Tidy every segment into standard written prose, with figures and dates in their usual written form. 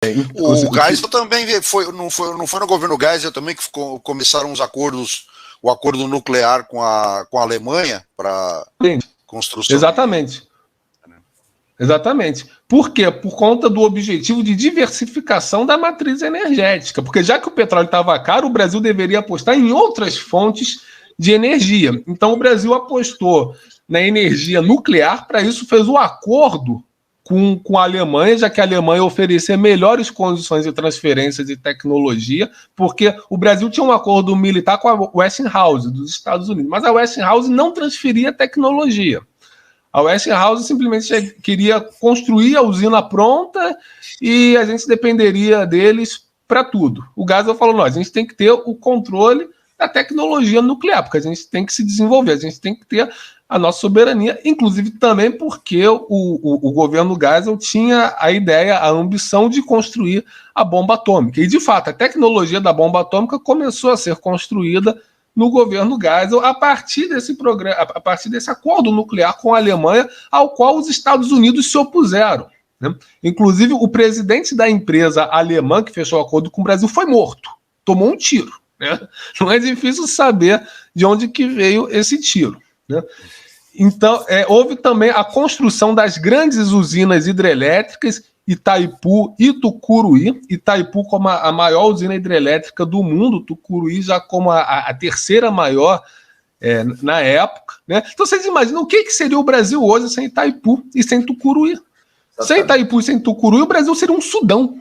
O Geisel também não foi no governo Geisel também que começaram os acordos, o acordo nuclear com a Alemanha para construção. Exatamente. Por quê? Por conta do objetivo de diversificação da matriz energética. Porque já que o petróleo estava caro, o Brasil deveria apostar em outras fontes de energia. Então o Brasil apostou na energia nuclear, para isso fez o acordo com a Alemanha, já que a Alemanha oferecia melhores condições de transferência de tecnologia, porque o Brasil tinha um acordo militar com a Westinghouse, dos Estados Unidos, mas a Westinghouse não transferia tecnologia. A Westinghouse simplesmente queria construir a usina pronta e a gente dependeria deles para tudo. O Geisel falou, não, a gente tem que ter o controle da tecnologia nuclear, porque a gente tem que se desenvolver, a gente tem que ter a nossa soberania, inclusive também porque o governo Geisel tinha a ideia, a ambição de construir a bomba atômica. E, de fato, a tecnologia da bomba atômica começou a ser construída no governo Geisel a partir desse programa, a partir desse acordo nuclear com a Alemanha, ao qual os Estados Unidos se opuseram, né? Inclusive, o presidente da empresa alemã que fechou o acordo com o Brasil foi morto, tomou um tiro, né? Não é difícil saber de onde que veio esse tiro, né? Então, houve também a construção das grandes usinas hidrelétricas Itaipu e Tucuruí. Itaipu como a maior usina hidrelétrica do mundo, Tucuruí já como a terceira maior na época, né? Então vocês imaginam o que seria o Brasil hoje sem Itaipu e sem Tucuruí? Sem Itaipu e sem Tucuruí, o Brasil seria um Sudão.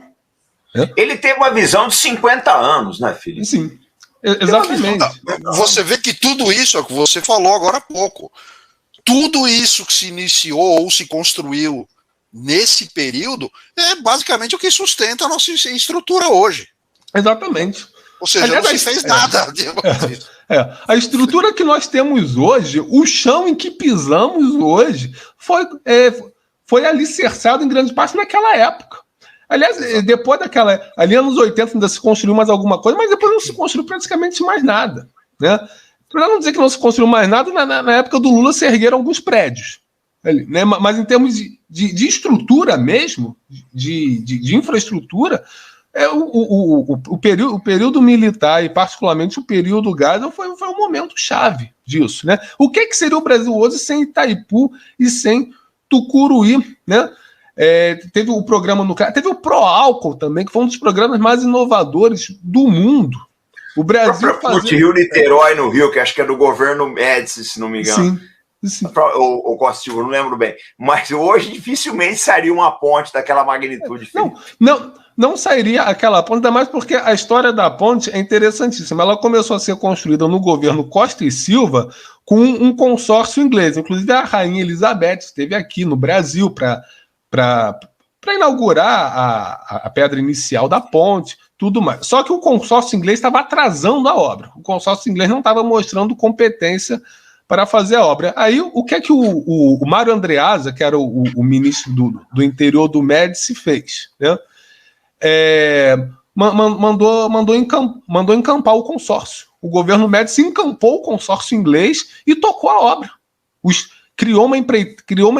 Né? Ele teve uma visão de 50 anos, né, Felipe? Sim, exatamente. Você vê que tudo isso é o que você falou agora há pouco. Tudo isso que se iniciou ou se construiu nesse período é basicamente o que sustenta a nossa estrutura hoje. Exatamente. Ou seja, não se fez nada. A estrutura que nós temos hoje, o chão em que pisamos hoje, foi alicerçado em grande parte naquela época. Aliás, depois daquela... Ali anos 80 ainda se construiu mais alguma coisa, mas depois não se construiu praticamente mais nada, né? Para não dizer que não se construiu mais nada, na época do Lula se ergueram alguns prédios. Né? Mas em termos de estrutura mesmo, de infraestrutura, o período militar e particularmente o período Geisel foi um momento chave disso. Né? O que seria o Brasil hoje sem Itaipu e sem Tucuruí? Né? Teve o programa nuclear, teve o Proálcool também, que foi um dos programas mais inovadores do mundo. O Brasil fazia... Rio-Niterói no Rio, que acho que é do governo Médici, se não me engano. Sim. Ou Costa Silva, não lembro bem. Mas hoje dificilmente sairia uma ponte daquela magnitude. Não sairia aquela ponte, ainda mais porque a história da ponte é interessantíssima. Ela começou a ser construída no governo Costa e Silva com um consórcio inglês. Inclusive a Rainha Elizabeth esteve aqui no Brasil para inaugurar a pedra inicial da ponte, tudo mais. Só que o consórcio inglês estava atrasando a obra. O consórcio inglês não estava mostrando competência para fazer a obra. Aí, o que é que o Mário Andreasa, que era o ministro do interior do Médici, fez? Né? Mandou encampar o consórcio. O governo Médici encampou o consórcio inglês e tocou a obra. Criou uma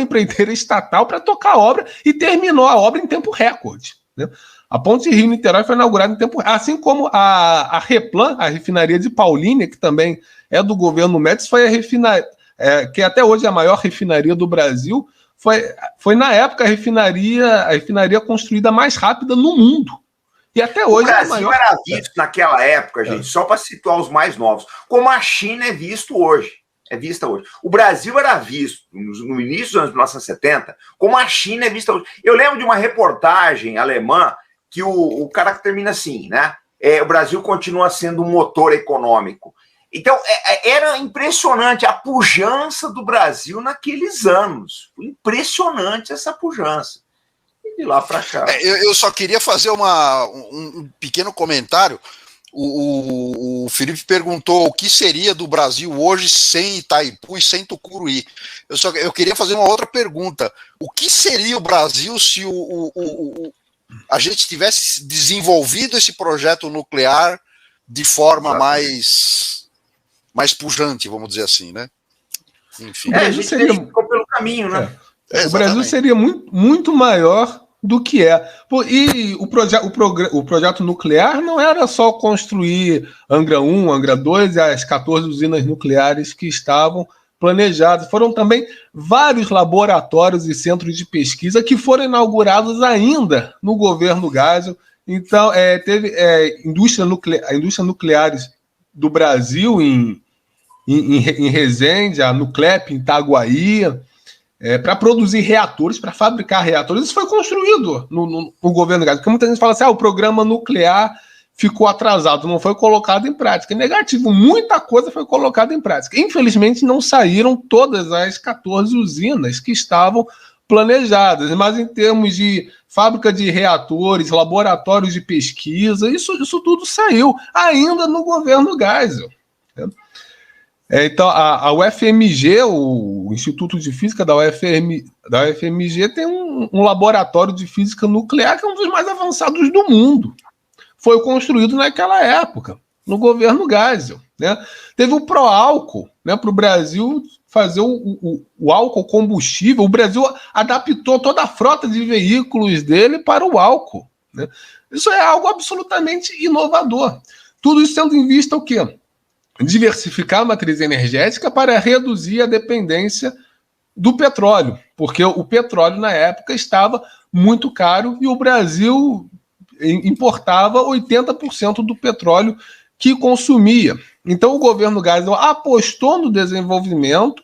empreiteira estatal para tocar a obra e terminou a obra em tempo recorde. Né? A ponte Rio-Niterói foi inaugurada em tempo recorde. Assim como a Replan, a refinaria de Paulínia, que também é do governo Médici, foi a refinaria, que até hoje é a maior refinaria do Brasil, foi na época a refinaria construída mais rápida no mundo. E até hoje o Brasil era visto naquela época, gente, só para situar os mais novos, como a China é vista hoje. O Brasil era visto, no início dos anos 1970, como a China é vista hoje. Eu lembro de uma reportagem alemã que o cara termina assim, né? O Brasil continua sendo um motor econômico. Então, era impressionante a pujança do Brasil naqueles anos. Foi impressionante essa pujança. E de lá para cá. Eu só queria fazer um pequeno comentário. O Felipe perguntou o que seria do Brasil hoje sem Itaipu e sem Tucuruí. Eu queria fazer uma outra pergunta. O que seria o Brasil se a gente tivesse desenvolvido esse projeto nuclear de forma mais pujante, vamos dizer assim, né? Enfim. A gente ficou pelo caminho, né? O Brasil seria muito, muito maior do que é. E o projeto nuclear não era só construir Angra 1, Angra 2 e as 14 usinas nucleares que estavam planejadas. Foram também vários laboratórios e centros de pesquisa que foram inaugurados ainda no governo Geisel. Então, teve a indústria nucleares do Brasil em Resende, a Nuclep em Itaguaí, para produzir reatores, para fabricar reatores. Isso foi construído no governo Geisel. Porque muita gente fala assim, o programa nuclear ficou atrasado, não foi colocado em prática. É negativo, muita coisa foi colocada em prática. Infelizmente, não saíram todas as 14 usinas que estavam planejadas, mas em termos de fábrica de reatores, laboratórios de pesquisa, isso tudo saiu, ainda no governo Geisel. Então, a UFMG, o Instituto de Física da UFMG, tem um laboratório de física nuclear que é um dos mais avançados do mundo. Foi construído naquela época, no governo Geisel. Né? Teve o Proálcool, né, para o Brasil fazer o álcool combustível. O Brasil adaptou toda a frota de veículos dele para o álcool. Né? Isso é algo absolutamente inovador. Tudo isso tendo em vista o quê? Diversificar a matriz energética para reduzir a dependência do petróleo, porque o petróleo na época estava muito caro e o Brasil importava 80% do petróleo que consumia. Então o governo Geisel apostou no desenvolvimento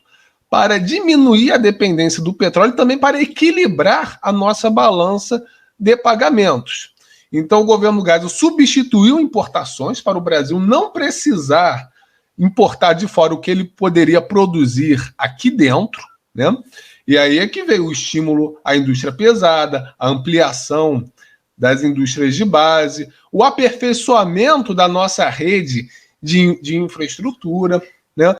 para diminuir a dependência do petróleo e também para equilibrar a nossa balança de pagamentos. Então o governo Geisel substituiu importações para o Brasil não precisar importar de fora o que ele poderia produzir aqui dentro, né? E aí é que veio o estímulo à indústria pesada, a ampliação das indústrias de base, o aperfeiçoamento da nossa rede de infraestrutura.